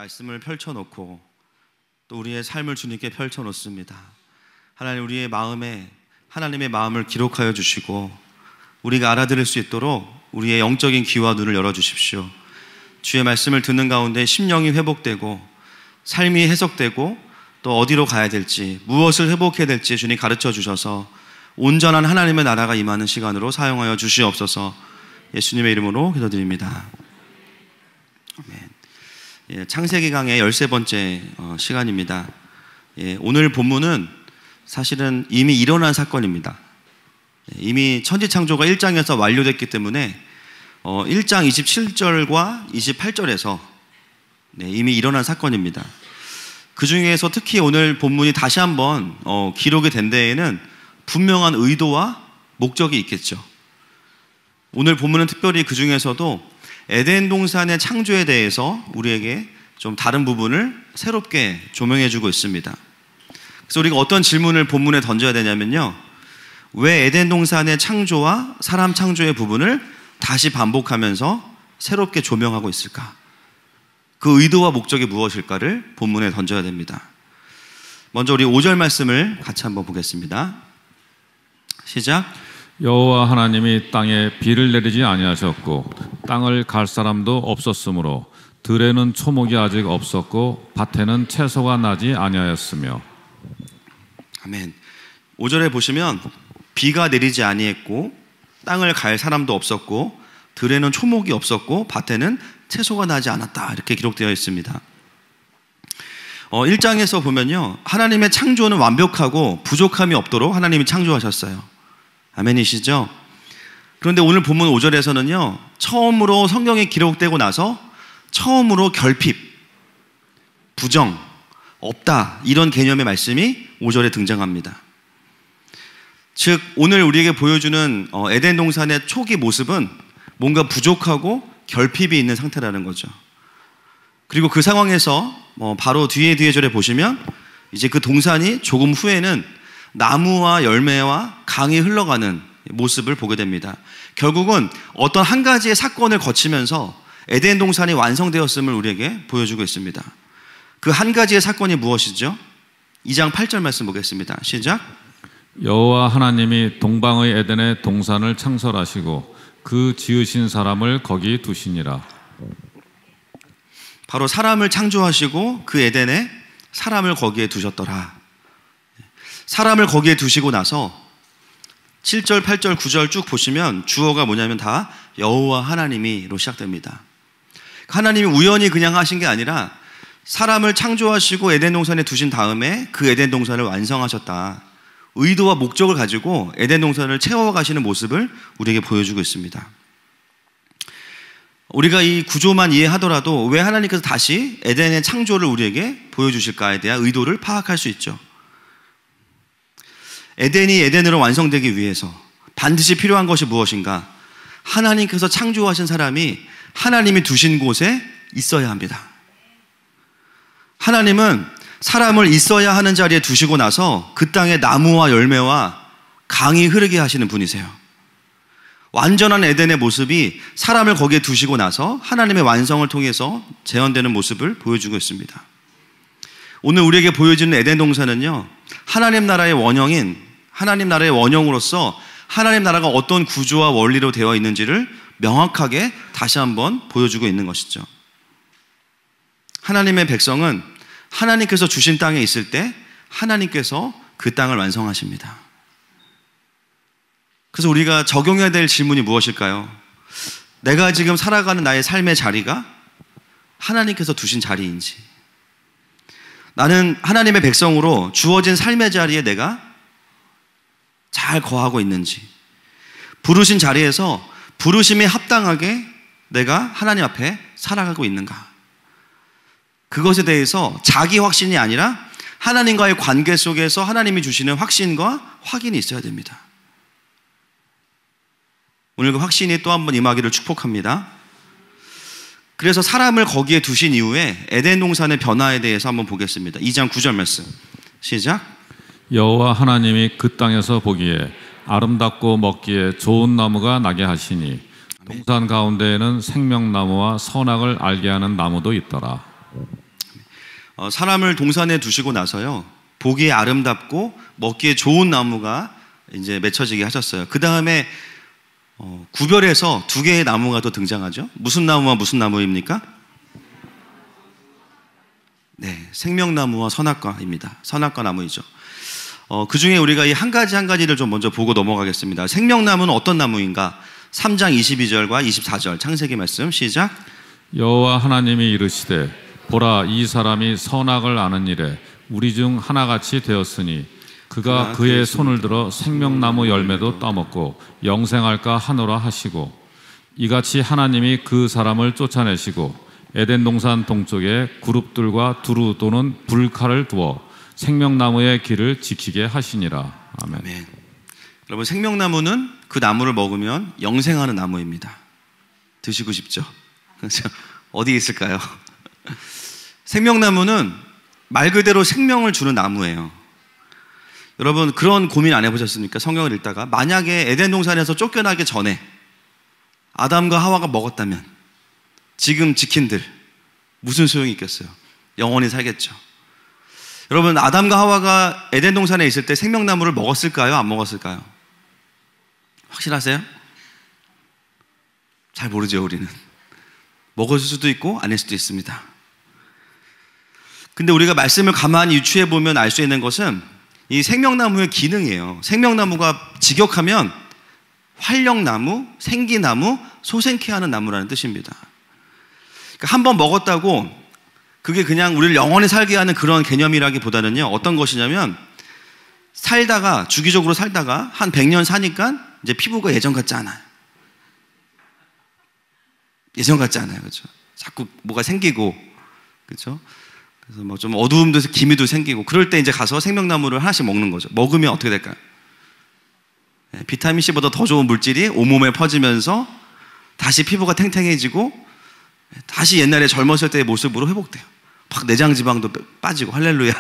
말씀을 펼쳐놓고 또 우리의 삶을 주님께 펼쳐놓습니다. 하나님, 우리의 마음에 하나님의 마음을 기록하여 주시고 우리가 알아들을 수 있도록 우리의 영적인 귀와 눈을 열어주십시오. 주의 말씀을 듣는 가운데 심령이 회복되고 삶이 해석되고 또 어디로 가야 될지, 무엇을 회복해야 될지 주님 가르쳐 주셔서 온전한 하나님의 나라가 임하는 시간으로 사용하여 주시옵소서. 예수님의 이름으로 기도드립니다. 아멘. 창세기 강의 13번째 시간입니다. 오늘 본문은 사실은 이미 일어난 사건입니다. 이미 천지창조가 1장에서 완료됐기 때문에 1장 27절과 28절에서 이미 일어난 사건입니다. 그 중에서 특히 오늘 본문이 다시 한번 기록이 된 데에는 분명한 의도와 목적이 있겠죠. 오늘 본문은 특별히 그 중에서도 에덴 동산의 창조에 대해서 우리에게 좀 다른 부분을 새롭게 조명해 주고 있습니다. 그래서 우리가 어떤 질문을 본문에 던져야 되냐면요, 왜 에덴 동산의 창조와 사람 창조의 부분을 다시 반복하면서 새롭게 조명하고 있을까? 그 의도와 목적이 무엇일까를 본문에 던져야 됩니다. 먼저 우리 5절 말씀을 같이 한번 보겠습니다. 시작. 여호와 하나님이 땅에 비를 내리지 아니하셨고 땅을 갈 사람도 없었으므로 들에는 초목이 아직 없었고 밭에는 채소가 나지 아니하였으며. 아멘. 5절에 보시면 비가 내리지 아니했고 땅을 갈 사람도 없었고 들에는 초목이 없었고 밭에는 채소가 나지 않았다, 이렇게 기록되어 있습니다. 1장에서 보면요, 하나님의 창조는 완벽하고 부족함이 없도록 하나님이 창조하셨어요. 아멘이시죠? 그런데 오늘 본문 5절에서는요, 처음으로 성경이 기록되고 나서 처음으로 결핍, 부정, 없다, 이런 개념의 말씀이 5절에 등장합니다. 즉 오늘 우리에게 보여주는 에덴 동산의 초기 모습은 뭔가 부족하고 결핍이 있는 상태라는 거죠. 그리고 그 상황에서 바로 뒤에 절에 보시면 이제 그 동산이 조금 후에는 나무와 열매와 강이 흘러가는 모습을 보게 됩니다. 결국은 어떤 한 가지의 사건을 거치면서 에덴 동산이 완성되었음을 우리에게 보여주고 있습니다. 그 한 가지의 사건이 무엇이죠? 2장 8절 말씀 보겠습니다. 시작. 여호와 하나님이 동방의 에덴에 동산을 창설하시고 그 지으신 사람을 거기 두시니라. 바로 사람을 창조하시고 그 에덴에 사람을 거기에 두셨더라. 사람을 거기에 두시고 나서 7절, 8절, 9절 쭉 보시면 주어가 뭐냐면 다 여호와 하나님이로 시작됩니다. 하나님이 우연히 그냥 하신 게 아니라 사람을 창조하시고 에덴 동산에 두신 다음에 그 에덴 동산을 완성하셨다. 의도와 목적을 가지고 에덴 동산을 채워가시는 모습을 우리에게 보여주고 있습니다. 우리가 이 구조만 이해하더라도 왜 하나님께서 다시 에덴의 창조를 우리에게 보여주실까에 대한 의도를 파악할 수 있죠. 에덴이 에덴으로 완성되기 위해서 반드시 필요한 것이 무엇인가? 하나님께서 창조하신 사람이 하나님이 두신 곳에 있어야 합니다. 하나님은 사람을 있어야 하는 자리에 두시고 나서 그 땅에 나무와 열매와 강이 흐르게 하시는 분이세요. 완전한 에덴의 모습이 사람을 거기에 두시고 나서 하나님의 완성을 통해서 재현되는 모습을 보여주고 있습니다. 오늘 우리에게 보여지는 에덴 동산은요, 하나님 나라의 원형인, 하나님 나라의 원형으로서 하나님 나라가 어떤 구조와 원리로 되어 있는지를 명확하게 다시 한번 보여주고 있는 것이죠. 하나님의 백성은 하나님께서 주신 땅에 있을 때 하나님께서 그 땅을 완성하십니다. 그래서 우리가 적용해야 될 질문이 무엇일까요? 내가 지금 살아가는 나의 삶의 자리가 하나님께서 두신 자리인지, 나는 하나님의 백성으로 주어진 삶의 자리에 내가 잘 거하고 있는지, 부르신 자리에서 부르심에 합당하게 내가 하나님 앞에 살아가고 있는가, 그것에 대해서 자기 확신이 아니라 하나님과의 관계 속에서 하나님이 주시는 확신과 확인이 있어야 됩니다. 오늘 그 확신이 또 한 번 임하기를 축복합니다. 그래서 사람을 거기에 두신 이후에 에덴 동산의 변화에 대해서 한번 보겠습니다. 2장 9절 말씀 시작. 여호와 하나님이 그 땅에서 보기에 아름답고 먹기에 좋은 나무가 나게 하시니 동산 가운데에는 생명나무와 선악을 알게 하는 나무도 있더라. 사람을 동산에 두시고 나서요, 보기에 아름답고 먹기에 좋은 나무가 이제 맺혀지게 하셨어요. 그 다음에 구별해서 두 개의 나무가 또 등장하죠. 무슨 나무와 무슨 나무입니까? 네, 생명나무와 선악과입니다. 선악과 나무이죠. 그 중에 우리가 이 한 가지 한 가지를 좀 먼저 보고 넘어가겠습니다. 생명나무는 어떤 나무인가? 3장 22절과 24절 창세기 말씀 시작. 여호와 하나님이 이르시되 보라, 이 사람이 선악을 아는 일에 우리 중 하나같이 되었으니 그가 그의 손을 들어 생명나무 열매도 따먹고 영생할까 하노라 하시고, 이같이 하나님이 그 사람을 쫓아내시고 에덴 동산 동쪽에 그룹들과 두루 도는 불칼을 두어 생명나무의 길을 지키게 하시니라. 아멘. 아멘. 여러분, 생명나무는 그 나무를 먹으면 영생하는 나무입니다. 드시고 싶죠? 그렇죠? 어디에 있을까요? 생명나무는 말 그대로 생명을 주는 나무예요. 여러분, 그런 고민 안 해보셨습니까? 성경을 읽다가 만약에 에덴 동산에서 쫓겨나기 전에 아담과 하와가 먹었다면 지금 지킨들 무슨 소용이 있겠어요? 영원히 살겠죠. 여러분, 아담과 하와가 에덴 동산에 있을 때 생명나무를 먹었을까요? 안 먹었을까요? 확실하세요? 잘 모르죠, 우리는. 먹을 수도 있고 아닐 수도 있습니다. 근데 우리가 말씀을 가만히 유추해 보면 알 수 있는 것은 이 생명나무의 기능이에요. 생명나무가 직역하면 활력나무, 생기나무, 소생케 하는 나무라는 뜻입니다. 그러니까 한번 먹었다고 그게 그냥 우리를 영원히 살게 하는 그런 개념이라기보다는요, 어떤 것이냐면 살다가, 주기적으로 살다가 한 100년 사니까 이제 피부가 예전 같지 않아요. 예전 같지 않아요. 그렇죠? 자꾸 뭐가 생기고, 그렇죠? 그래서 뭐 좀 어두움도, 기미도 생기고, 그럴 때 이제 가서 생명나무를 하나씩 먹는 거죠. 먹으면 어떻게 될까요? 비타민C보다 더 좋은 물질이 온몸에 퍼지면서 다시 피부가 탱탱해지고 다시 옛날에 젊었을 때의 모습으로 회복돼요. 막 내장 지방도 빠지고, 할렐루야.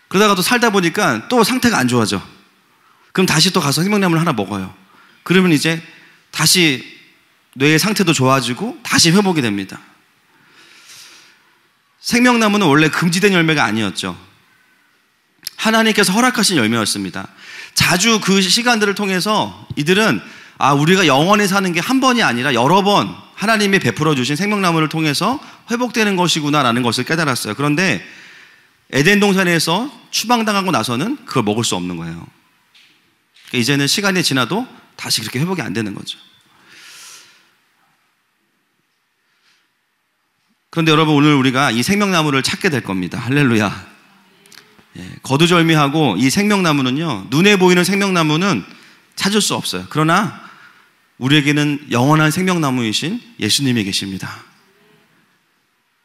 그러다가 또 살다 보니까 또 상태가 안 좋아져. 그럼 다시 또 가서 생명나무를 하나 먹어요. 그러면 이제 다시 뇌의 상태도 좋아지고 다시 회복이 됩니다. 생명나무는 원래 금지된 열매가 아니었죠. 하나님께서 허락하신 열매였습니다. 자주 그 시간들을 통해서 이들은 우리가 영원히 사는 게 한 번이 아니라 여러 번 하나님이 베풀어 주신 생명나무를 통해서 회복되는 것이구나라는 것을 깨달았어요. 그런데 에덴 동산에서 추방당하고 나서는 그걸 먹을 수 없는 거예요. 그러니까 이제는 시간이 지나도 다시 그렇게 회복이 안 되는 거죠. 그런데 여러분, 오늘 우리가 이 생명나무를 찾게 될 겁니다. 할렐루야. 거두절미하고 이 생명나무는요, 눈에 보이는 생명나무는 찾을 수 없어요. 그러나 우리에게는 영원한 생명나무이신 예수님이 계십니다.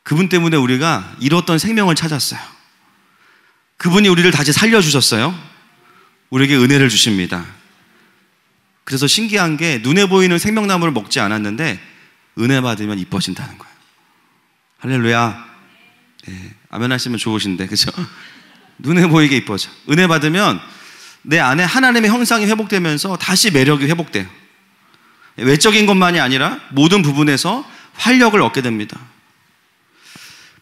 그분 때문에 우리가 잃었던 생명을 찾았어요. 그분이 우리를 다시 살려주셨어요. 우리에게 은혜를 주십니다. 그래서 신기한 게 눈에 보이는 생명나무를 먹지 않았는데 은혜 받으면 이뻐진다는 거예요. 할렐루야. 아멘 하시면 좋으신데, 그죠? 눈에 보이게 이뻐져. 은혜 받으면 내 안에 하나님의 형상이 회복되면서 다시 매력이 회복돼요. 외적인 것만이 아니라 모든 부분에서 활력을 얻게 됩니다.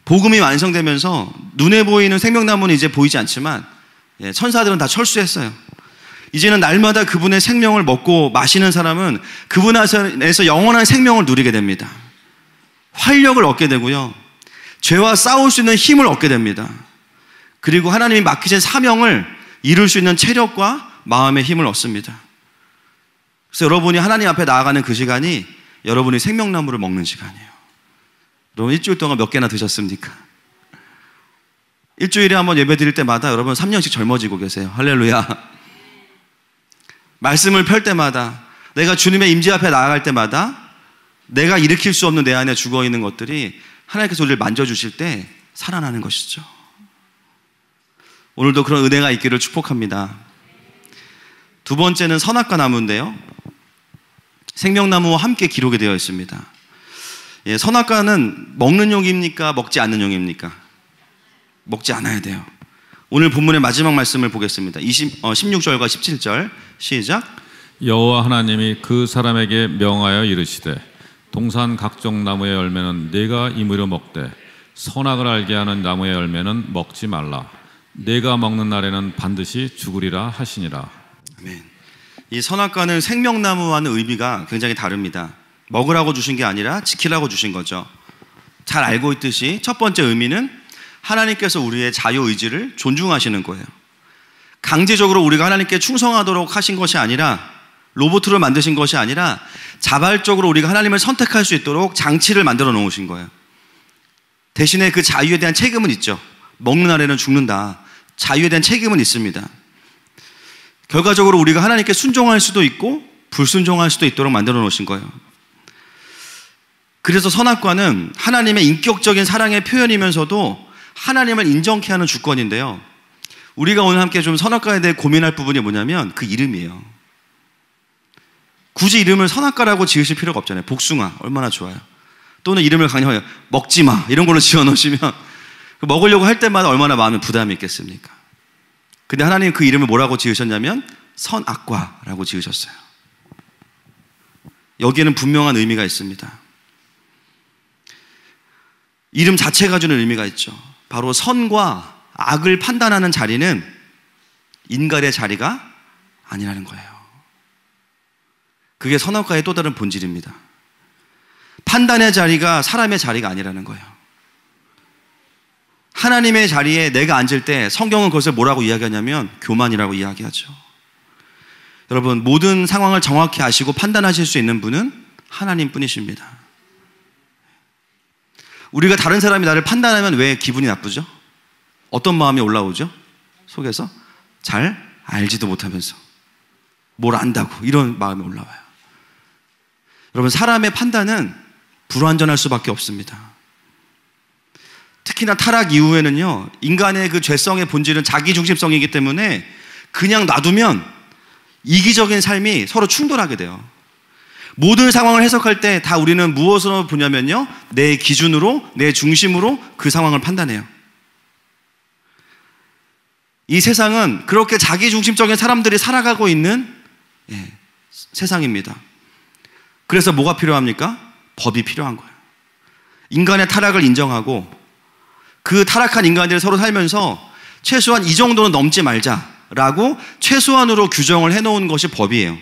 복음이 완성되면서 눈에 보이는 생명나무는 이제 보이지 않지만 천사들은 다 철수했어요. 이제는 날마다 그분의 생명을 먹고 마시는 사람은 그분 안에서 영원한 생명을 누리게 됩니다. 활력을 얻게 되고요, 죄와 싸울 수 있는 힘을 얻게 됩니다. 그리고 하나님이 맡기신 사명을 이룰 수 있는 체력과 마음의 힘을 얻습니다. 그래서 여러분이 하나님 앞에 나아가는 그 시간이 여러분이 생명나무를 먹는 시간이에요. 여러분, 일주일 동안 몇 개나 드셨습니까? 일주일에 한번 예배 드릴 때마다 여러분 3년씩 젊어지고 계세요. 할렐루야. 말씀을 펼 때마다, 내가 주님의 임재 앞에 나아갈 때마다 내가 일으킬 수 없는 내 안에 죽어있는 것들이 하나님께서 우리를 만져주실 때 살아나는 것이죠. 오늘도 그런 은혜가 있기를 축복합니다. 두 번째는 선악과 나무인데요, 생명나무와 함께 기록이 되어 있습니다. 선악과는 먹는 용입니까? 먹지 않는 용입니까? 먹지 않아야 돼요. 오늘 본문의 마지막 말씀을 보겠습니다. 16절과 17절 시작. 여호와 하나님이 그 사람에게 명하여 이르시되 동산 각종 나무의 열매는 네가 임의로 먹되 선악을 알게 하는 나무의 열매는 먹지 말라. 내가 먹는 날에는 반드시 죽으리라 하시니라. 아멘. 이 선악과는 생명나무와는 의미가 굉장히 다릅니다. 먹으라고 주신 게 아니라 지키라고 주신 거죠. 잘 알고 있듯이 첫 번째 의미는 하나님께서 우리의 자유의지를 존중하시는 거예요. 강제적으로 우리가 하나님께 충성하도록 하신 것이 아니라, 로봇으로 만드신 것이 아니라 자발적으로 우리가 하나님을 선택할 수 있도록 장치를 만들어 놓으신 거예요. 대신에 그 자유에 대한 책임은 있죠. 먹는 날에는 죽는다. 자유에 대한 책임은 있습니다. 결과적으로 우리가 하나님께 순종할 수도 있고 불순종할 수도 있도록 만들어 놓으신 거예요. 그래서 선악과는 하나님의 인격적인 사랑의 표현이면서도 하나님을 인정케 하는 주권인데요, 우리가 오늘 함께 좀 선악과에 대해 고민할 부분이 뭐냐면 그 이름이에요. 굳이 이름을 선악과라고 지으실 필요가 없잖아요. 복숭아 얼마나 좋아요. 또는 이름을 강력하게 먹지마 이런 걸로 지어 놓으시면 먹으려고 할 때마다 얼마나 마음에 부담이 있겠습니까? 근데 하나님 그 이름을 뭐라고 지으셨냐면 선악과라고 지으셨어요. 여기에는 분명한 의미가 있습니다. 이름 자체가 주는 의미가 있죠. 바로 선과 악을 판단하는 자리는 인간의 자리가 아니라는 거예요. 그게 선악과의 또 다른 본질입니다. 판단의 자리가 사람의 자리가 아니라는 거예요. 하나님의 자리에 내가 앉을 때 성경은 그것을 뭐라고 이야기하냐면 교만이라고 이야기하죠. 여러분, 모든 상황을 정확히 아시고 판단하실 수 있는 분은 하나님 뿐이십니다. 우리가 다른 사람이 나를 판단하면 왜 기분이 나쁘죠? 어떤 마음이 올라오죠? 속에서 잘 알지도 못하면서 뭘 안다고 이런 마음이 올라와요. 여러분, 사람의 판단은 불완전할 수밖에 없습니다. 특히나 타락 이후에는요, 인간의 그 죄성의 본질은 자기중심성이기 때문에 그냥 놔두면 이기적인 삶이 서로 충돌하게 돼요. 모든 상황을 해석할 때 다 우리는 무엇으로 보냐면요, 내 기준으로, 내 중심으로 그 상황을 판단해요. 이 세상은 그렇게 자기중심적인 사람들이 살아가고 있는 세상입니다. 그래서 뭐가 필요합니까? 법이 필요한 거예요. 인간의 타락을 인정하고 그 타락한 인간들이 서로 살면서 최소한 이 정도는 넘지 말자라고 최소한으로 규정을 해놓은 것이 법이에요.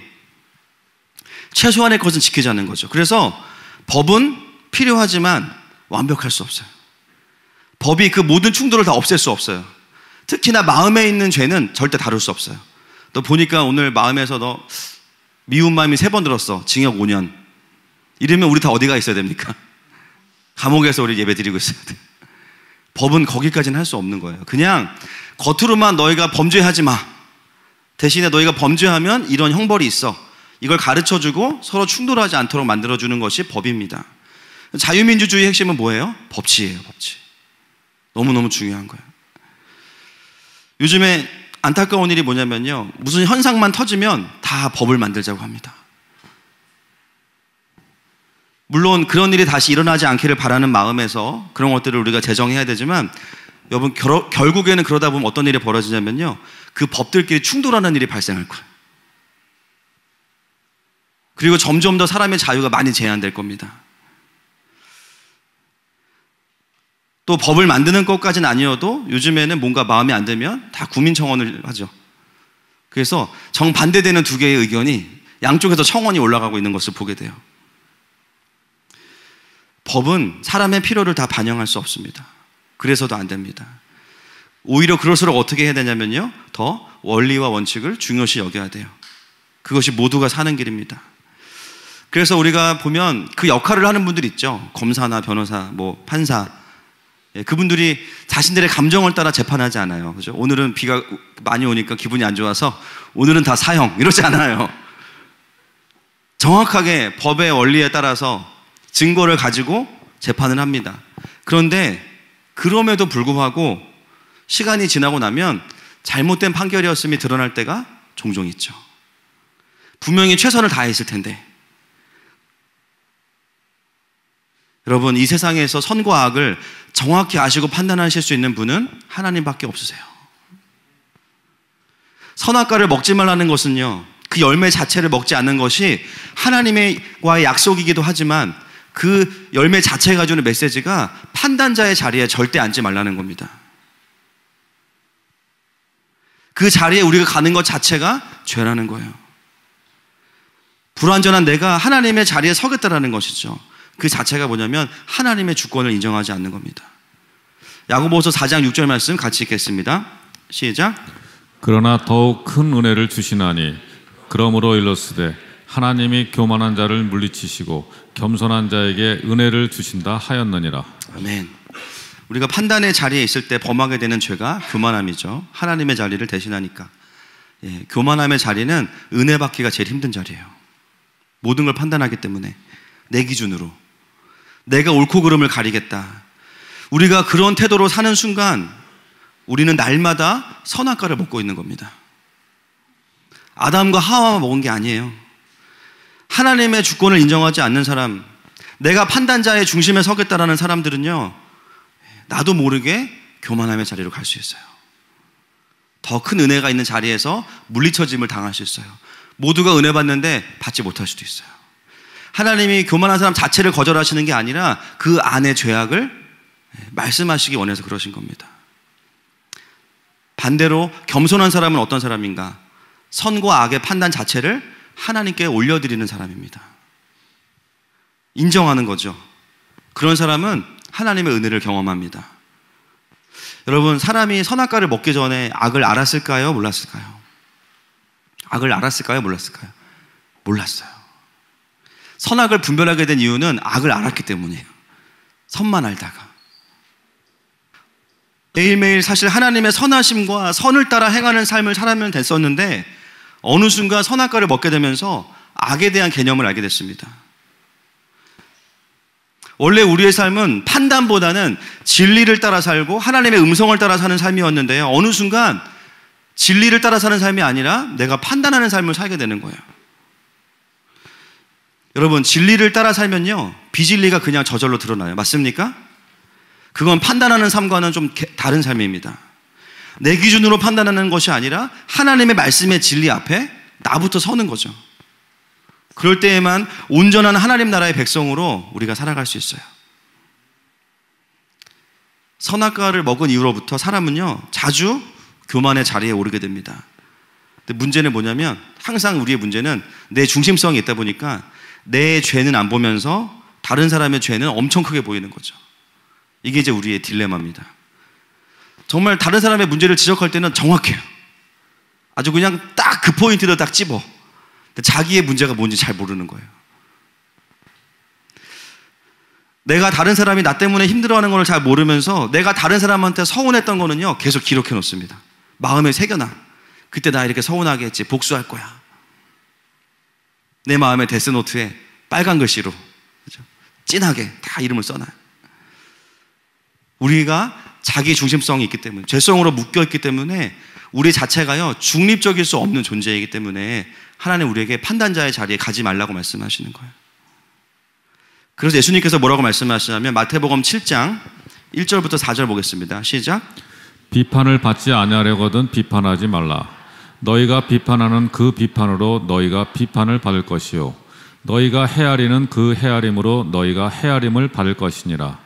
최소한의 것은 지키자는 거죠. 그래서 법은 필요하지만 완벽할 수 없어요. 법이 그 모든 충돌을 다 없앨 수 없어요. 특히나 마음에 있는 죄는 절대 다룰 수 없어요. 너 보니까 오늘 마음에서 너 미운 마음이 3번 들었어. 징역 5년. 이러면 우리 다 어디가 있어야 됩니까? 감옥에서 우리 예배 드리고 있어야 돼요. 법은 거기까지는 할 수 없는 거예요. 그냥 겉으로만 너희가 범죄하지 마. 대신에 너희가 범죄하면 이런 형벌이 있어. 이걸 가르쳐주고 서로 충돌하지 않도록 만들어주는 것이 법입니다. 자유민주주의의 핵심은 뭐예요? 법치예요, 법치. 너무너무 중요한 거예요. 요즘에 안타까운 일이 뭐냐면요, 무슨 현상만 터지면 다 법을 만들자고 합니다. 물론 그런 일이 다시 일어나지 않기를 바라는 마음에서 그런 것들을 우리가 제정해야 되지만, 여러분, 결국에는 그러다 보면 어떤 일이 벌어지냐면요, 그 법들끼리 충돌하는 일이 발생할 거예요. 그리고 점점 더 사람의 자유가 많이 제한될 겁니다. 또 법을 만드는 것까지는 아니어도 요즘에는 뭔가 마음에 안 들면 다 국민청원을 하죠. 그래서 정반대되는 두 개의 의견이 양쪽에서 청원이 올라가고 있는 것을 보게 돼요. 법은 사람의 필요를 다 반영할 수 없습니다. 그래서도 안 됩니다. 오히려 그럴수록 어떻게 해야 되냐면요, 더 원리와 원칙을 중요시 여겨야 돼요. 그것이 모두가 사는 길입니다. 그래서 우리가 보면 그 역할을 하는 분들 있죠. 검사나 변호사, 뭐 판사. 그분들이 자신들의 감정을 따라 재판하지 않아요. 그죠? 오늘은 비가 많이 오니까 기분이 안 좋아서 오늘은 다 사형 이러지 않아요. 정확하게 법의 원리에 따라서 증거를 가지고 재판을 합니다. 그런데 그럼에도 불구하고 시간이 지나고 나면 잘못된 판결이었음이 드러날 때가 종종 있죠. 분명히 최선을 다했을 텐데. 여러분, 이 세상에서 선과 악을 정확히 아시고 판단하실 수 있는 분은 하나님밖에 없으세요. 선악과를 먹지 말라는 것은요, 그 열매 자체를 먹지 않는 것이 하나님과의 약속이기도 하지만 그 열매 자체가 주는 메시지가 판단자의 자리에 절대 앉지 말라는 겁니다. 그 자리에 우리가 가는 것 자체가 죄라는 거예요. 불완전한 내가 하나님의 자리에 서겠다라는 것이죠. 그 자체가 뭐냐면 하나님의 주권을 인정하지 않는 겁니다. 야고보서 4장 6절 말씀 같이 읽겠습니다. 시작. 그러나 더욱 큰 은혜를 주시나니 그러므로 일렀으되 하나님이 교만한 자를 물리치시고 겸손한 자에게 은혜를 주신다 하였느니라. 아멘. 우리가 판단의 자리에 있을 때 범하게 되는 죄가 교만함이죠. 하나님의 자리를 대신하니까. 교만함의 자리는 은혜 받기가 제일 힘든 자리예요. 모든 걸 판단하기 때문에 내 기준으로 내가 옳고 그름을 가리겠다. 우리가 그런 태도로 사는 순간 우리는 날마다 선악과를 먹고 있는 겁니다. 아담과 하와만 먹은 게 아니에요. 하나님의 주권을 인정하지 않는 사람, 내가 판단자의 중심에 서겠다라는 사람들은요, 나도 모르게 교만함의 자리로 갈 수 있어요. 더 큰 은혜가 있는 자리에서 물리쳐짐을 당할 수 있어요. 모두가 은혜 받는데 받지 못할 수도 있어요. 하나님이 교만한 사람 자체를 거절하시는 게 아니라 그 안의 죄악을 말씀하시기 원해서 그러신 겁니다. 반대로 겸손한 사람은 어떤 사람인가? 선과 악의 판단 자체를 하나님께 올려드리는 사람입니다. 인정하는 거죠. 그런 사람은 하나님의 은혜를 경험합니다. 여러분, 사람이 선악과를 먹기 전에 악을 알았을까요? 몰랐을까요? 악을 알았을까요? 몰랐을까요? 몰랐어요. 선악을 분별하게 된 이유는 악을 알았기 때문이에요. 선만 알다가. 매일매일 사실 하나님의 선하심과 선을 따라 행하는 삶을 살아면 됐었는데 어느 순간 선악과를 먹게 되면서 악에 대한 개념을 알게 됐습니다. 원래 우리의 삶은 판단보다는 진리를 따라 살고 하나님의 음성을 따라 사는 삶이었는데요, 어느 순간 진리를 따라 사는 삶이 아니라 내가 판단하는 삶을 살게 되는 거예요. 여러분, 진리를 따라 살면요, 비진리가 그냥 저절로 드러나요. 맞습니까? 그건 판단하는 삶과는 좀 다른 삶입니다. 내 기준으로 판단하는 것이 아니라 하나님의 말씀의 진리 앞에 나부터 서는 거죠. 그럴 때에만 온전한 하나님 나라의 백성으로 우리가 살아갈 수 있어요. 선악과를 먹은 이후로부터 사람은요, 자주 교만의 자리에 오르게 됩니다. 근데 문제는 뭐냐면, 항상 우리의 문제는 내 중심성이 있다 보니까 내 죄는 안 보면서 다른 사람의 죄는 엄청 크게 보이는 거죠. 이게 이제 우리의 딜레마입니다. 정말 다른 사람의 문제를 지적할 때는 정확해요. 아주 그냥 딱 그 포인트를 딱 집어. 근데 자기의 문제가 뭔지 잘 모르는 거예요. 내가 다른 사람이 나 때문에 힘들어하는 걸 잘 모르면서 내가 다른 사람한테 서운했던 거는요, 계속 기록해 놓습니다. 마음에 새겨놔. 그때 나 이렇게 서운하게 했지, 복수할 거야. 내 마음의 데스노트에 빨간 글씨로, 그렇죠? 진하게 다 이름을 써놔요. 우리가 자기 중심성이 있기 때문에, 죄성으로 묶여있기 때문에 우리 자체가요, 중립적일 수 없는 존재이기 때문에 하나님 우리에게 판단자의 자리에 가지 말라고 말씀하시는 거예요. 그래서 예수님께서 뭐라고 말씀하시냐면 마태복음 7장 1절부터 4절 보겠습니다. 시작. 비판을 받지 아니하려거든 비판하지 말라. 너희가 비판하는 그 비판으로 너희가 비판을 받을 것이요 너희가 헤아리는 그 헤아림으로 너희가 헤아림을 받을 것이니라.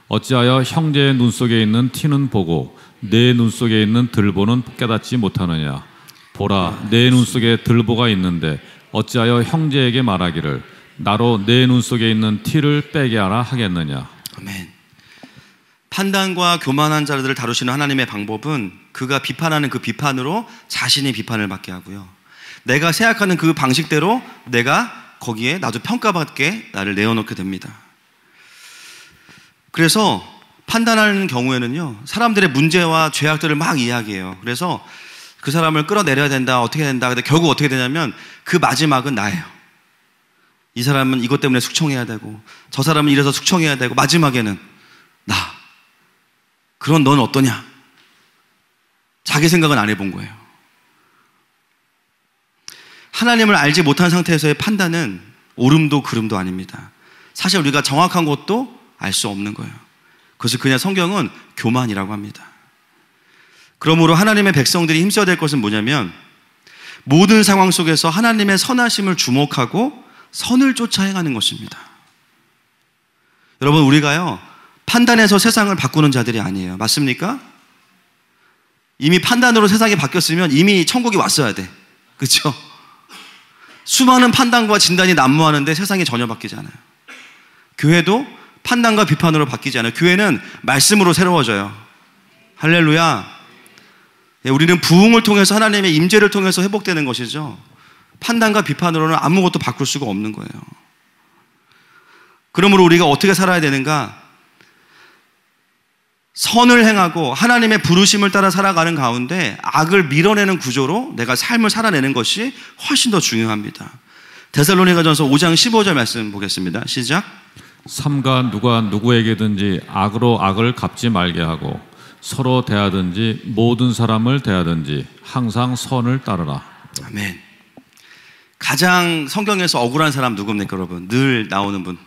어찌하여 형제의 눈 속에 있는 티는 보고 내 눈 속에 있는 들보는 깨닫지 못하느냐. 보라, 내 눈 속에 들보가 있는데 어찌하여 형제에게 말하기를 나로 내 눈 속에 있는 티를 빼게 하라 하겠느냐. 아멘. 판단과 교만한 자들을 다루시는 하나님의 방법은 그가 비판하는 그 비판으로 자신이 비판을 받게 하고요, 내가 생각하는 그 방식대로 내가 거기에 나도 평가받게 나를 내어놓게 됩니다. 그래서 판단하는 경우에는요, 사람들의 문제와 죄악들을 막 이야기해요. 그래서 그 사람을 끌어내려야 된다, 어떻게 된다. 근데 결국 어떻게 되냐면 그 마지막은 나예요. 이 사람은 이것 때문에 숙청해야 되고 저 사람은 이래서 숙청해야 되고 마지막에는 나. 그럼 넌 어떠냐? 자기 생각은 안 해본 거예요. 하나님을 알지 못한 상태에서의 판단은 옳음도 그름도 아닙니다. 사실 우리가 정확한 것도 알 수 없는 거예요. 그래서 그냥 성경은 교만이라고 합니다. 그러므로 하나님의 백성들이 힘써야 될 것은 뭐냐면 모든 상황 속에서 하나님의 선하심을 주목하고 선을 쫓아 행하는 것입니다. 여러분, 우리가요 판단해서 세상을 바꾸는 자들이 아니에요. 맞습니까? 이미 판단으로 세상이 바뀌었으면 이미 천국이 왔어야 돼. 그렇죠? 수많은 판단과 진단이 난무하는데 세상이 전혀 바뀌지 않아요. 교회도 판단과 비판으로 바뀌지 않아요. 교회는 말씀으로 새로워져요. 할렐루야. 우리는 부흥을 통해서 하나님의 임재를 통해서 회복되는 것이죠. 판단과 비판으로는 아무것도 바꿀 수가 없는 거예요. 그러므로 우리가 어떻게 살아야 되는가? 선을 행하고 하나님의 부르심을 따라 살아가는 가운데 악을 밀어내는 구조로 내가 삶을 살아내는 것이 훨씬 더 중요합니다. 데살로니가전서 5장 15절 말씀 보겠습니다. 시작. 삼가 누가 누구에게든지 악으로 악을 갚지 말게 하고 서로 대하든지 모든 사람을 대하든지 항상 선을 따르라. 아멘. 가장 성경에서 억울한 사람 누굽니까, 여러분? 늘 나오는 분.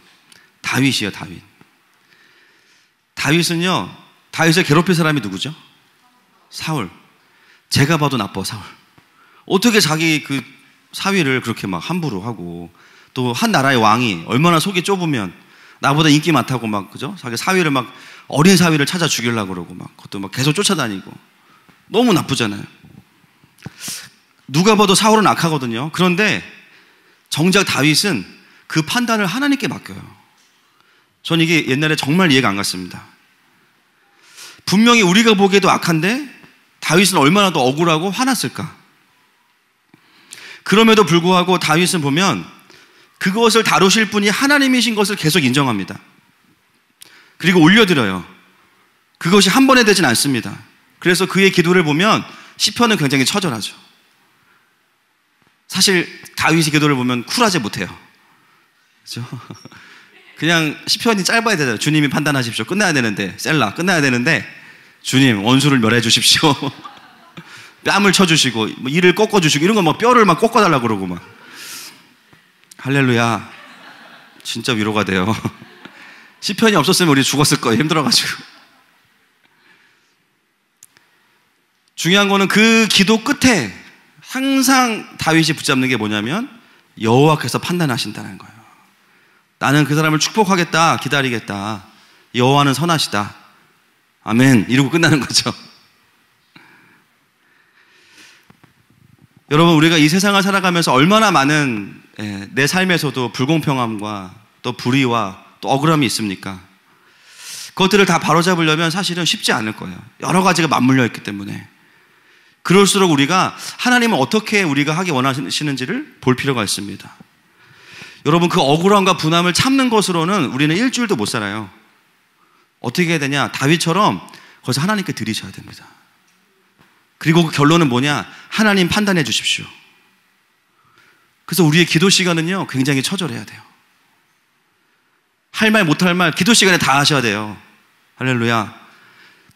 다윗이에요, 다윗. 다윗을 괴롭힐 사람이 누구죠? 사울. 제가 봐도 나빠, 사울. 어떻게 자기 그 사위를 그렇게 막 함부로 하고, 또 한 나라의 왕이 얼마나 속이 좁으면 나보다 인기 많다고 막, 그죠? 자기 사위를 막, 어린 사위를 찾아 죽이려고 그러고 막, 그것도 막 계속 쫓아다니고. 너무 나쁘잖아요. 누가 봐도 사울은 악하거든요. 그런데 정작 다윗은 그 판단을 하나님께 맡겨요. 전 이게 옛날에 정말 이해가 안 갔습니다. 분명히 우리가 보기에도 악한데 다윗은 얼마나 더 억울하고 화났을까? 그럼에도 불구하고 다윗은 보면 그것을 다루실 분이 하나님이신 것을 계속 인정합니다. 그리고 올려드려요. 그것이 한 번에 되진 않습니다. 그래서 그의 기도를 보면 시편은 굉장히 처절하죠. 사실 다윗의 기도를 보면 쿨하지 못해요. 그렇죠? 그냥 시편이 짧아야 되잖아요. 주님이 판단하십시오. 끝나야 되는데, 셀라 끝나야 되는데, 주님 원수를 멸해 주십시오. 뺨을 쳐주시고 뭐 이를 꺾어주시고 이런 거 막 뼈를 막 꺾어달라고 그러고 막. 할렐루야. 진짜 위로가 돼요. 시편이 없었으면 우리 죽었을 거예요. 힘들어가지고. 중요한 거는 그 기도 끝에 항상 다윗이 붙잡는 게 뭐냐면 여호와께서 판단하신다는 거예요. 나는 그 사람을 축복하겠다, 기다리겠다. 여호와는 선하시다. 아멘. 이러고 끝나는 거죠. 여러분, 우리가 이 세상을 살아가면서 얼마나 많은 내 삶에서도 불공평함과 또 불의와 또 억울함이 있습니까? 그것들을 다 바로잡으려면 사실은 쉽지 않을 거예요. 여러 가지가 맞물려 있기 때문에. 그럴수록 우리가 하나님은 어떻게 우리가 하기 원하시는지를 볼 필요가 있습니다. 여러분, 그 억울함과 분함을 참는 것으로는 우리는 일주일도 못 살아요. 어떻게 해야 되냐? 다윗처럼 거기서 하나님께 드리셔야 됩니다. 그리고 그 결론은 뭐냐? 하나님 판단해 주십시오. 그래서 우리의 기도 시간은요, 굉장히 처절해야 돼요. 할 말 못할 말 기도 시간에 다 하셔야 돼요. 할렐루야.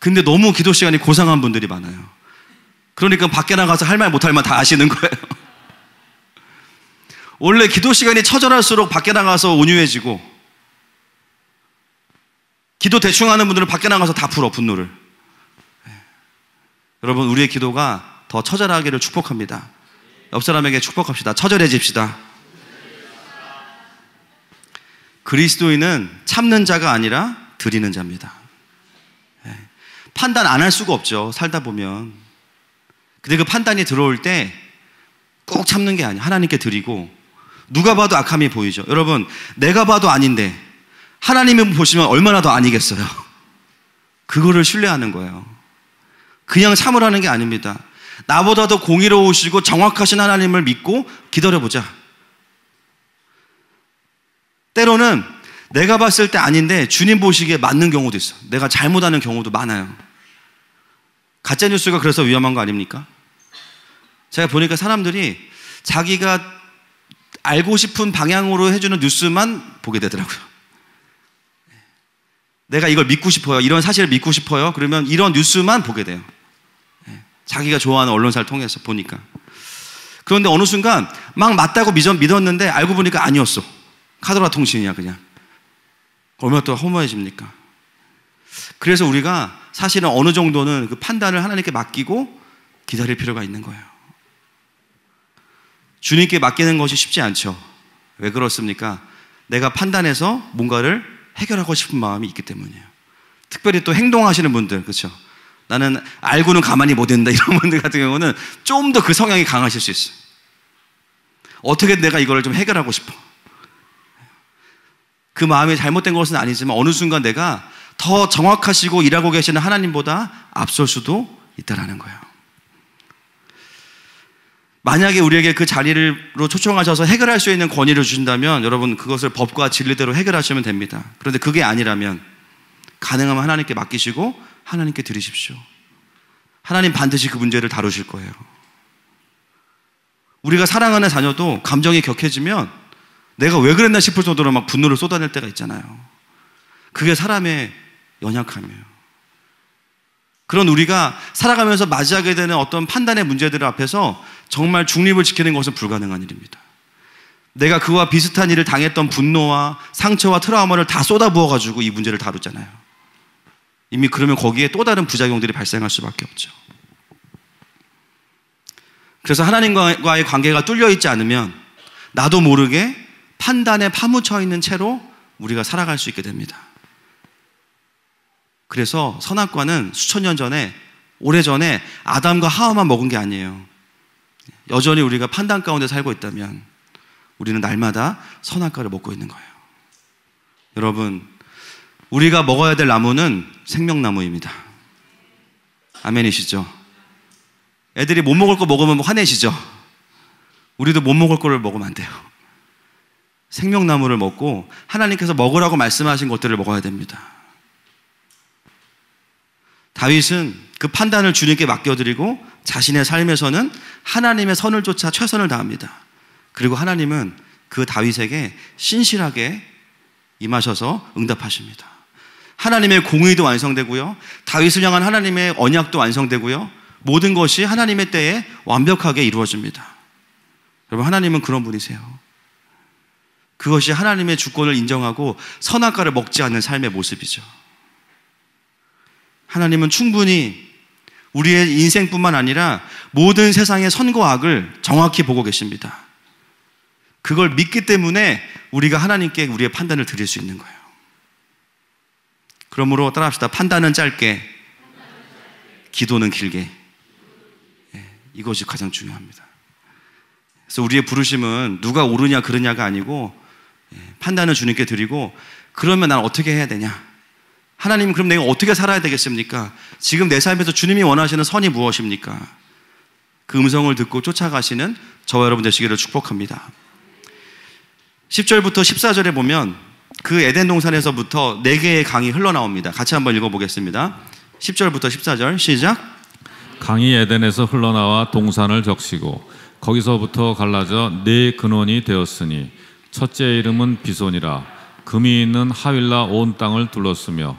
근데 너무 기도 시간이 고상한 분들이 많아요. 그러니까 밖에 나가서 할 말 못할 말 다 하시는 거예요. 원래 기도 시간이 처절할수록 밖에 나가서 온유해지고, 기도 대충 하는 분들은 밖에 나가서 다 풀어, 분노를. 여러분, 우리의 기도가 더 처절하기를 축복합니다. 옆 사람에게 축복합시다. 처절해집시다. 그리스도인은 참는 자가 아니라 드리는 자입니다. 판단 안 할 수가 없죠, 살다 보면. 근데 그 판단이 들어올 때 꼭 참는 게 아니에요. 하나님께 드리고, 누가 봐도 악함이 보이죠. 여러분, 내가 봐도 아닌데 하나님이 보시면 얼마나 더 아니겠어요. 그거를 신뢰하는 거예요. 그냥 참으라는 게 아닙니다. 나보다 더 공의로우시고 정확하신 하나님을 믿고 기다려보자. 때로는 내가 봤을 때 아닌데 주님 보시기에 맞는 경우도 있어. 내가 잘못하는 경우도 많아요. 가짜뉴스가 그래서 위험한 거 아닙니까? 제가 보니까 사람들이 자기가 알고 싶은 방향으로 해주는 뉴스만 보게 되더라고요. 내가 이걸 믿고 싶어요. 이런 사실을 믿고 싶어요. 그러면 이런 뉴스만 보게 돼요. 자기가 좋아하는 언론사를 통해서 보니까. 그런데 어느 순간 막 맞다고 믿었는데 알고 보니까 아니었어. 카더라 통신이야, 그냥. 얼마나 또 허무해집니까? 그래서 우리가 사실은 어느 정도는 그 판단을 하나님께 맡기고 기다릴 필요가 있는 거예요. 주님께 맡기는 것이 쉽지 않죠. 왜 그렇습니까? 내가 판단해서 뭔가를 해결하고 싶은 마음이 있기 때문이에요. 특별히 또 행동하시는 분들, 그렇죠? 나는 알고는 가만히 못 있는다 이런 분들 같은 경우는 좀 더 그 성향이 강하실 수 있어요. 어떻게 내가 이걸 좀 해결하고 싶어. 그 마음이 잘못된 것은 아니지만 어느 순간 내가 더 정확하시고 일하고 계시는 하나님보다 앞설 수도 있다라는 거예요. 만약에 우리에게 그 자리로 초청하셔서 해결할 수 있는 권위를 주신다면 여러분 그것을 법과 진리대로 해결하시면 됩니다. 그런데 그게 아니라면 가능하면 하나님께 맡기시고 하나님께 드리십시오. 하나님 반드시 그 문제를 다루실 거예요. 우리가 사랑하는 자녀도 감정이 격해지면 내가 왜 그랬나 싶을 정도로 막 분노를 쏟아낼 때가 있잖아요. 그게 사람의 연약함이에요. 그런 우리가 살아가면서 맞이하게 되는 어떤 판단의 문제들 앞에서 정말 중립을 지키는 것은 불가능한 일입니다. 내가 그와 비슷한 일을 당했던 분노와 상처와 트라우마를 다 쏟아부어가지고 이 문제를 다루잖아요. 이미 그러면 거기에 또 다른 부작용들이 발생할 수밖에 없죠. 그래서 하나님과의 관계가 뚫려있지 않으면 나도 모르게 판단에 파묻혀 있는 채로 우리가 살아갈 수 있게 됩니다. 그래서 선악과는 수천 년 전에, 오래전에 아담과 하와만 먹은 게 아니에요. 여전히 우리가 판단 가운데 살고 있다면 우리는 날마다 선악과를 먹고 있는 거예요. 여러분, 우리가 먹어야 될 나무는 생명나무입니다. 아멘이시죠? 애들이 못 먹을 거 먹으면 화내시죠? 우리도 못 먹을 거를 먹으면 안 돼요. 생명나무를 먹고 하나님께서 먹으라고 말씀하신 것들을 먹어야 됩니다. 다윗은 그 판단을 주님께 맡겨드리고 자신의 삶에서는 하나님의 선을 쫓아 최선을 다합니다. 그리고 하나님은 그 다윗에게 신실하게 임하셔서 응답하십니다. 하나님의 공의도 완성되고요, 다윗을 향한 하나님의 언약도 완성되고요, 모든 것이 하나님의 때에 완벽하게 이루어집니다. 여러분, 하나님은 그런 분이세요. 그것이 하나님의 주권을 인정하고 선악과를 먹지 않는 삶의 모습이죠. 하나님은 충분히 우리의 인생뿐만 아니라 모든 세상의 선과 악을 정확히 보고 계십니다. 그걸 믿기 때문에 우리가 하나님께 우리의 판단을 드릴 수 있는 거예요. 그러므로 따라합시다. 판단은 짧게, 기도는 길게. 이것이 가장 중요합니다. 그래서 우리의 부르심은 누가 옳으냐 그르냐가 아니고 판단을 주님께 드리고, 그러면 난 어떻게 해야 되냐? 하나님, 그럼 내가 어떻게 살아야 되겠습니까? 지금 내 삶에서 주님이 원하시는 선이 무엇입니까? 그 음성을 듣고 쫓아가시는 저와 여러분 되시기를 축복합니다. 10절부터 14절에 보면 그 에덴 동산에서부터 4개의 강이 흘러나옵니다. 같이 한번 읽어보겠습니다. 10절부터 14절 시작. 강이 에덴에서 흘러나와 동산을 적시고 거기서부터 갈라져 4 근원이 되었으니 첫째 이름은 비손이라. 금이 있는 하윌라 온 땅을 둘렀으며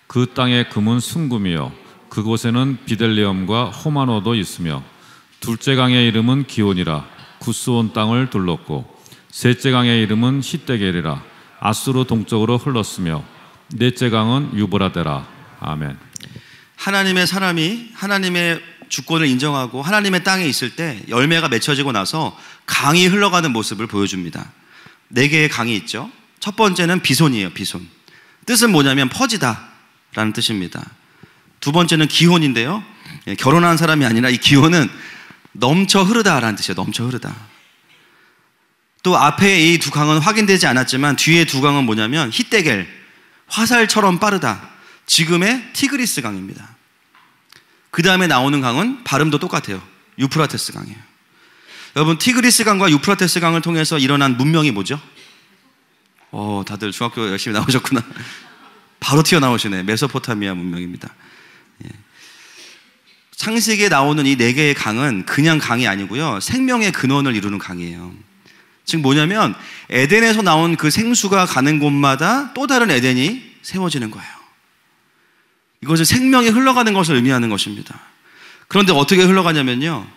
그 땅의 금은 순금이요 그곳에는 비델리엄과 호마노도 있으며, 둘째 강의 이름은 기온이라. 구스 온 땅을 둘렀고, 셋째 강의 이름은 히데겔이라. 아수르 동쪽으로 흘렀으며, 넷째 강은 유브라데라. 아멘. 하나님의 사람이 하나님의 주권을 인정하고 하나님의 땅에 있을 때 열매가 맺혀지고 나서 강이 흘러가는 모습을 보여줍니다. 4개의 강이 있죠. 첫 번째는 비손이에요. 비손. 뜻은 뭐냐면 퍼지다 라는 뜻입니다. 두 번째는 기혼인데요, 결혼한 사람이 아니라 이 기혼은 넘쳐 흐르다 라는 뜻이에요. 넘쳐 흐르다. 또 앞에 이 2 강은 확인되지 않았지만 뒤에 2 강은 뭐냐면 히데겔, 화살처럼 빠르다. 지금의 티그리스 강입니다. 그 다음에 나오는 강은 발음도 똑같아요. 유프라테스 강이에요. 여러분, 티그리스 강과 유프라테스 강을 통해서 일어난 문명이 뭐죠? 다들 중학교 열심히 나오셨구나. 바로 튀어나오시네. 메소포타미아 문명입니다. 창세기에 나오는 이 4개의 강은 그냥 강이 아니고요, 생명의 근원을 이루는 강이에요. 즉 뭐냐면 에덴에서 나온 그 생수가 가는 곳마다 또 다른 에덴이 세워지는 거예요. 이것은 생명이 흘러가는 것을 의미하는 것입니다. 그런데 어떻게 흘러가냐면요,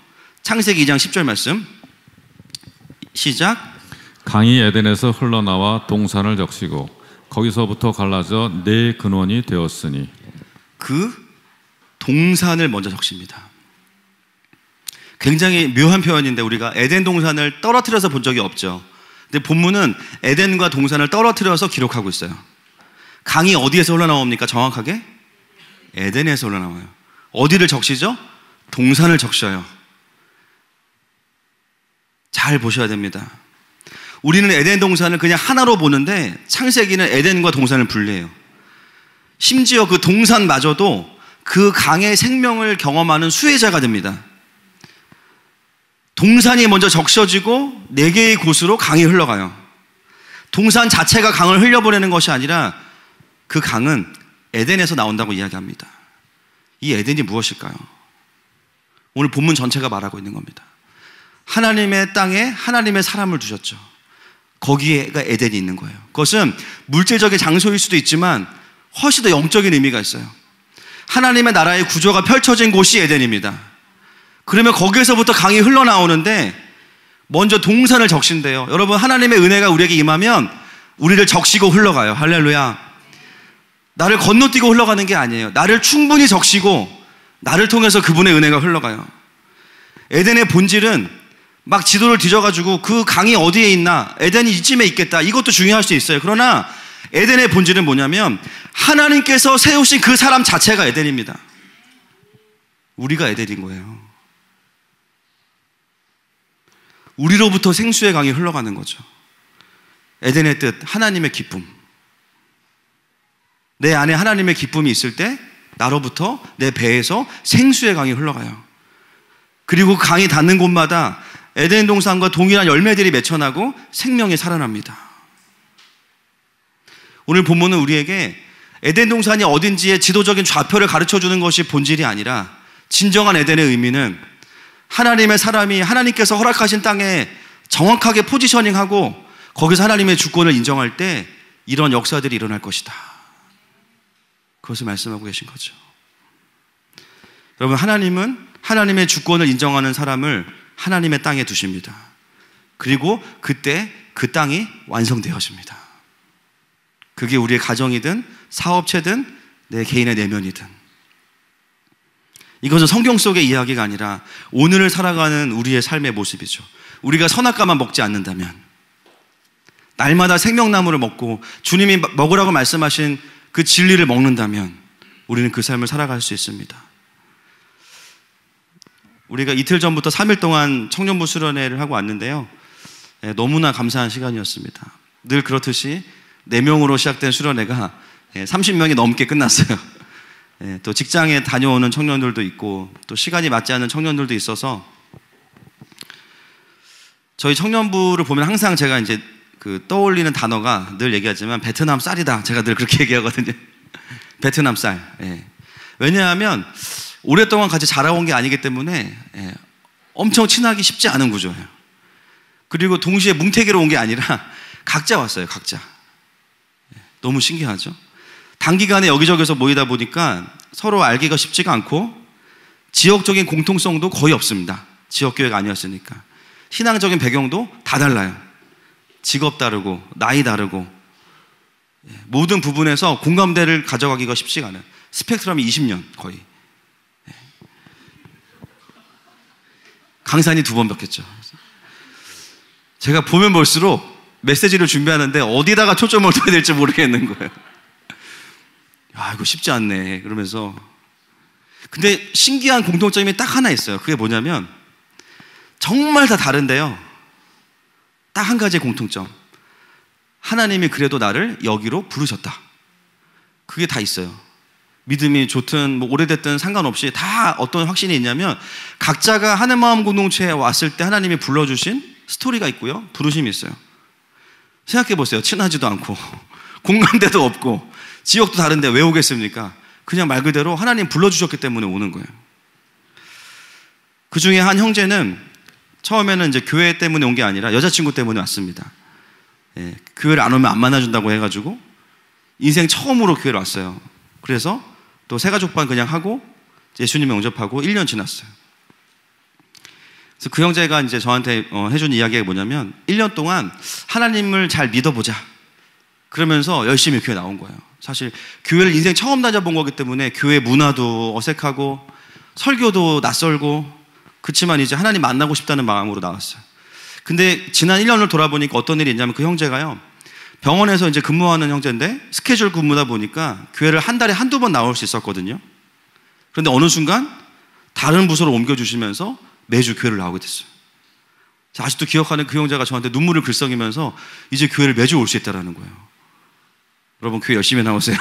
창세기 2장 10절 말씀 시작. 강이 에덴에서 흘러나와 동산을 적시고 거기서부터 갈라져 4 근원이 되었으니. 그 동산을 먼저 적십니다. 굉장히 묘한 표현인데 우리가 에덴 동산을 떨어뜨려서 본 적이 없죠. 근데 본문은 에덴과 동산을 떨어뜨려서 기록하고 있어요. 강이 어디에서 흘러나옵니까? 정확하게 에덴에서 흘러나와요. 어디를 적시죠? 동산을 적셔요. 잘 보셔야 됩니다. 우리는 에덴 동산을 그냥 하나로 보는데 창세기는 에덴과 동산을 분리해요. 심지어 그 동산마저도 그 강의 생명을 경험하는 수혜자가 됩니다. 동산이 먼저 적셔지고 4개의 곳으로 강이 흘러가요. 동산 자체가 강을 흘려보내는 것이 아니라 그 강은 에덴에서 나온다고 이야기합니다. 이 에덴이 무엇일까요? 오늘 본문 전체가 말하고 있는 겁니다. 하나님의 땅에 하나님의 사람을 두셨죠. 거기에가 에덴이 있는 거예요. 그것은 물질적인 장소일 수도 있지만 훨씬 더 영적인 의미가 있어요. 하나님의 나라의 구조가 펼쳐진 곳이 에덴입니다. 그러면 거기에서부터 강이 흘러나오는데 먼저 동산을 적신대요. 여러분, 하나님의 은혜가 우리에게 임하면 우리를 적시고 흘러가요. 할렐루야. 나를 건너뛰고 흘러가는 게 아니에요. 나를 충분히 적시고 나를 통해서 그분의 은혜가 흘러가요. 에덴의 본질은 막 지도를 뒤져가지고 그 강이 어디에 있나, 에덴이 이쯤에 있겠다, 이것도 중요할 수 있어요. 그러나 에덴의 본질은 뭐냐면 하나님께서 세우신 그 사람 자체가 에덴입니다. 우리가 에덴인 거예요. 우리로부터 생수의 강이 흘러가는 거죠. 에덴의 뜻, 하나님의 기쁨. 내 안에 하나님의 기쁨이 있을 때 나로부터 내 배에서 생수의 강이 흘러가요. 그리고 강이 닿는 곳마다 에덴 동산과 동일한 열매들이 맺혀나고 생명이 살아납니다. 오늘 본문은 우리에게 에덴 동산이 어딘지의 지도적인 좌표를 가르쳐주는 것이 본질이 아니라 진정한 에덴의 의미는 하나님의 사람이 하나님께서 허락하신 땅에 정확하게 포지셔닝하고 거기서 하나님의 주권을 인정할 때 이런 역사들이 일어날 것이다. 그것을 말씀하고 계신 거죠. 여러분, 하나님은 하나님의 주권을 인정하는 사람을 하나님의 땅에 두십니다. 그리고 그때 그 땅이 완성되어집니다. 그게 우리의 가정이든 사업체든 내 개인의 내면이든. 이것은 성경 속의 이야기가 아니라 오늘을 살아가는 우리의 삶의 모습이죠. 우리가 선악과만 먹지 않는다면, 날마다 생명나무를 먹고 주님이 먹으라고 말씀하신 그 진리를 먹는다면 우리는 그 삶을 살아갈 수 있습니다. 우리가 이틀 전부터 3일 동안 청년부 수련회를 하고 왔는데요, 너무나 감사한 시간이었습니다. 늘 그렇듯이 4명으로 시작된 수련회가 30명이 넘게 끝났어요. 또 직장에 다녀오는 청년들도 있고 또 시간이 맞지 않는 청년들도 있어서 저희 청년부를 보면 항상 제가 이제 그 떠올리는 단어가 늘 얘기하지만 베트남 쌀이다. 제가 늘 그렇게 얘기하거든요. 베트남 쌀. 왜냐하면 오랫동안 같이 자라온 게 아니기 때문에 엄청 친하기 쉽지 않은 구조예요. 그리고 동시에 뭉태기로 온 게 아니라 각자 왔어요. 각자. 너무 신기하죠. 단기간에 여기저기서 모이다 보니까 서로 알기가 쉽지가 않고 지역적인 공통성도 거의 없습니다. 지역교회가 아니었으니까. 신앙적인 배경도 다 달라요. 직업 다르고 나이 다르고 모든 부분에서 공감대를 가져가기가 쉽지가 않아요. 스펙트럼이 20년 거의. 강산이 2번 바뀌었죠. 제가 보면 볼수록 메시지를 준비하는데 어디다가 초점을 둬야 될지 모르겠는 거예요. 아, 이거 쉽지 않네. 그러면서. 근데 신기한 공통점이 딱 하나 있어요. 그게 뭐냐면 정말 다 다른데요, 딱 한 가지의 공통점. 하나님이 그래도 나를 여기로 부르셨다. 그게 다 있어요. 믿음이 좋든 뭐 오래됐든 상관없이 다 어떤 확신이 있냐면 각자가 하는 마음 공동체에 왔을 때 하나님이 불러주신 스토리가 있고요, 부르심이 있어요. 생각해 보세요. 친하지도 않고 공감대도 없고 지역도 다른데 왜 오겠습니까? 그냥 말 그대로 하나님 불러주셨기 때문에 오는 거예요. 그 중에 한 형제는 처음에는 이제 교회 때문에 온 게 아니라 여자친구 때문에 왔습니다. 교회를 안 오면 안 만나준다고 해가지고 인생 처음으로 교회를 왔어요. 그래서 또 새가족반 그냥 하고 예수님을 영접하고 1년 지났어요. 그래서 그 형제가 이제 저한테 해준 이야기가 뭐냐면 1년 동안 하나님을 잘 믿어보자 그러면서 열심히 교회 나온 거예요. 사실 교회를 인생 처음 다녀본 거기 때문에 교회 문화도 어색하고 설교도 낯설고, 그렇지만 이제 하나님 만나고 싶다는 마음으로 나왔어요. 근데 지난 1년을 돌아보니까 어떤 일이 있냐면 그 형제가요, 병원에서 이제 근무하는 형제인데 스케줄 근무다 보니까 교회를 한 달에 한두 번 나올 수 있었거든요. 그런데 어느 순간 다른 부서로 옮겨주시면서 매주 교회를 나오게 됐어요. 아직도 기억하는 그 형제가 저한테 눈물을 글썽이면서 이제 교회를 매주 올 수 있다는 거예요. 여러분, 교회 열심히 나오세요.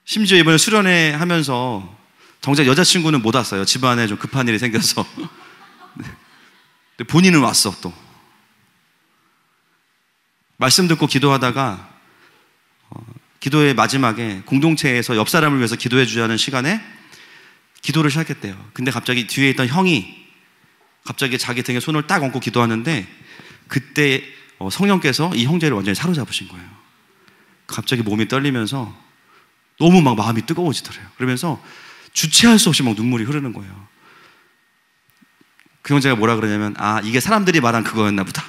심지어 이번에 수련회 하면서 정작 여자친구는 못 왔어요. 집안에 좀 급한 일이 생겨서. 근데 본인은 왔어. 또 말씀 듣고 기도하다가 기도의 마지막에 공동체에서 옆 사람을 위해서 기도해 주자는 시간에 기도를 시작했대요. 근데 갑자기 뒤에 있던 형이 갑자기 자기 등에 손을 딱 얹고 기도하는데 그때 성령께서 이 형제를 완전히 사로잡으신 거예요. 갑자기 몸이 떨리면서 너무 막 마음이 뜨거워지더래요. 그러면서 주체할 수 없이 막 눈물이 흐르는 거예요. 그 형제가 뭐라 그러냐면, 아, 이게 사람들이 말한 그거였나 보다.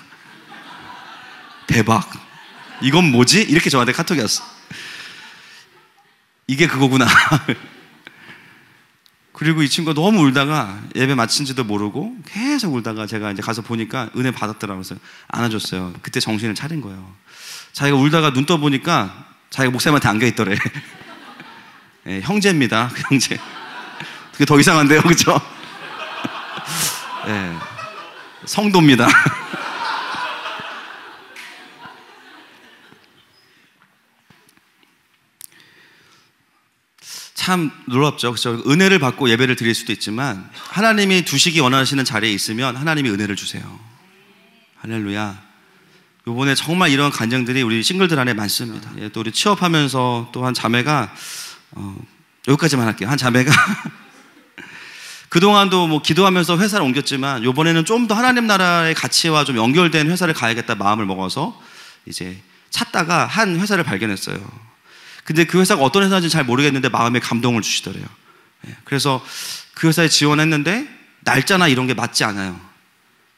대박. 이건 뭐지? 이렇게 저한테 카톡이 왔어. 이게 그거구나. 그리고 이 친구가 너무 울다가 예배 마친지도 모르고 계속 울다가 제가 이제 가서 보니까 은혜 받았더라고요. 그래서 안아줬어요. 그때 정신을 차린 거예요. 자기가 울다가 눈 떠보니까 자기가 목사님한테 안겨있더래. 네, 형제입니다. 그 형제. 그게 더 이상한데요, 그죠? 네, 성도입니다. 참 놀랍죠. 그렇죠? 은혜를 받고 예배를 드릴 수도 있지만 하나님이 두시기 원하시는 자리에 있으면 하나님이 은혜를 주세요. 할렐루야. 이번에 정말 이런 간증들이 우리 싱글들 안에 많습니다. 예, 또 우리 취업하면서 또 한 자매가 여기까지만 할게요. 한 자매가 그동안도 뭐 기도하면서 회사를 옮겼지만 이번에는 좀 더 하나님 나라의 가치와 좀 연결된 회사를 가야겠다 마음을 먹어서 이제 찾다가 한 회사를 발견했어요. 근데 그 회사가 어떤 회사인지 잘 모르겠는데 마음에 감동을 주시더래요. 그래서 그 회사에 지원했는데 날짜나 이런 게 맞지 않아요.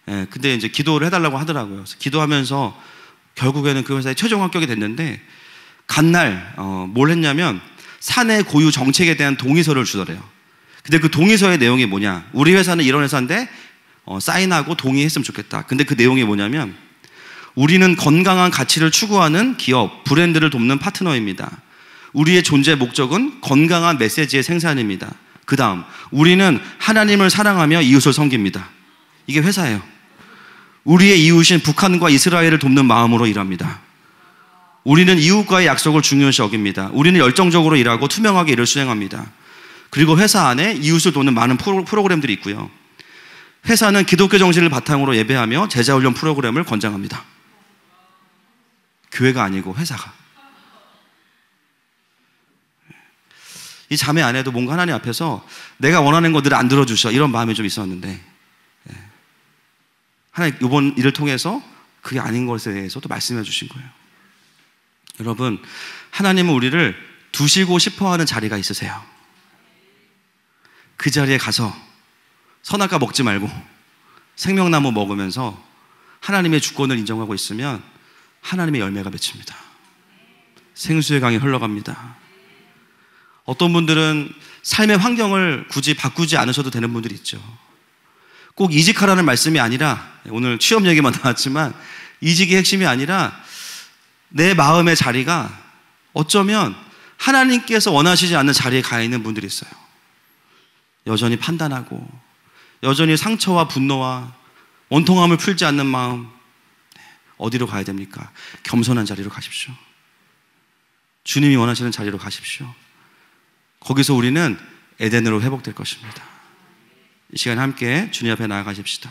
근데 이제 기도를 해달라고 하더라고요. 그래서 기도하면서 결국에는 그 회사에 최종 합격이 됐는데 간날 뭘 했냐면 사내 고유 정책에 대한 동의서를 주더래요. 근데 그 동의서의 내용이 뭐냐, 우리 회사는 이런 회사인데 사인하고 동의했으면 좋겠다. 근데 그 내용이 뭐냐면, 우리는 건강한 가치를 추구하는 기업, 브랜드를 돕는 파트너입니다. 우리의 존재 목적은 건강한 메시지의 생산입니다. 그 다음, 우리는 하나님을 사랑하며 이웃을 섬깁니다. 이게 회사예요. 우리의 이웃인 북한과 이스라엘을 돕는 마음으로 일합니다. 우리는 이웃과의 약속을 중요시 여깁니다. 우리는 열정적으로 일하고 투명하게 일을 수행합니다. 그리고 회사 안에 이웃을 돕는 많은 프로그램들이 있고요. 회사는 기독교 정신을 바탕으로 예배하며 제자훈련 프로그램을 권장합니다. 교회가 아니고 회사가. 이 자매 안에도 뭔가 하나님 앞에서 내가 원하는 거 늘 안 들어주셔, 이런 마음이 좀 있었는데 하나님 이번 일을 통해서 그게 아닌 것에 대해서 또 말씀해 주신 거예요. 여러분, 하나님은 우리를 두시고 싶어하는 자리가 있으세요. 그 자리에 가서 선악과 먹지 말고 생명나무 먹으면서 하나님의 주권을 인정하고 있으면 하나님의 열매가 맺힙니다. 생수의 강이 흘러갑니다. 어떤 분들은 삶의 환경을 굳이 바꾸지 않으셔도 되는 분들이 있죠. 꼭 이직하라는 말씀이 아니라, 오늘 취업 얘기만 나왔지만 이직이 핵심이 아니라 내 마음의 자리가 어쩌면 하나님께서 원하시지 않는 자리에 가 있는 분들이 있어요. 여전히 판단하고 여전히 상처와 분노와 원통함을 풀지 않는 마음, 어디로 가야 됩니까? 겸손한 자리로 가십시오. 주님이 원하시는 자리로 가십시오. 거기서 우리는 에덴으로 회복될 것입니다. 이 시간 함께 주님 앞에 나아가십시다.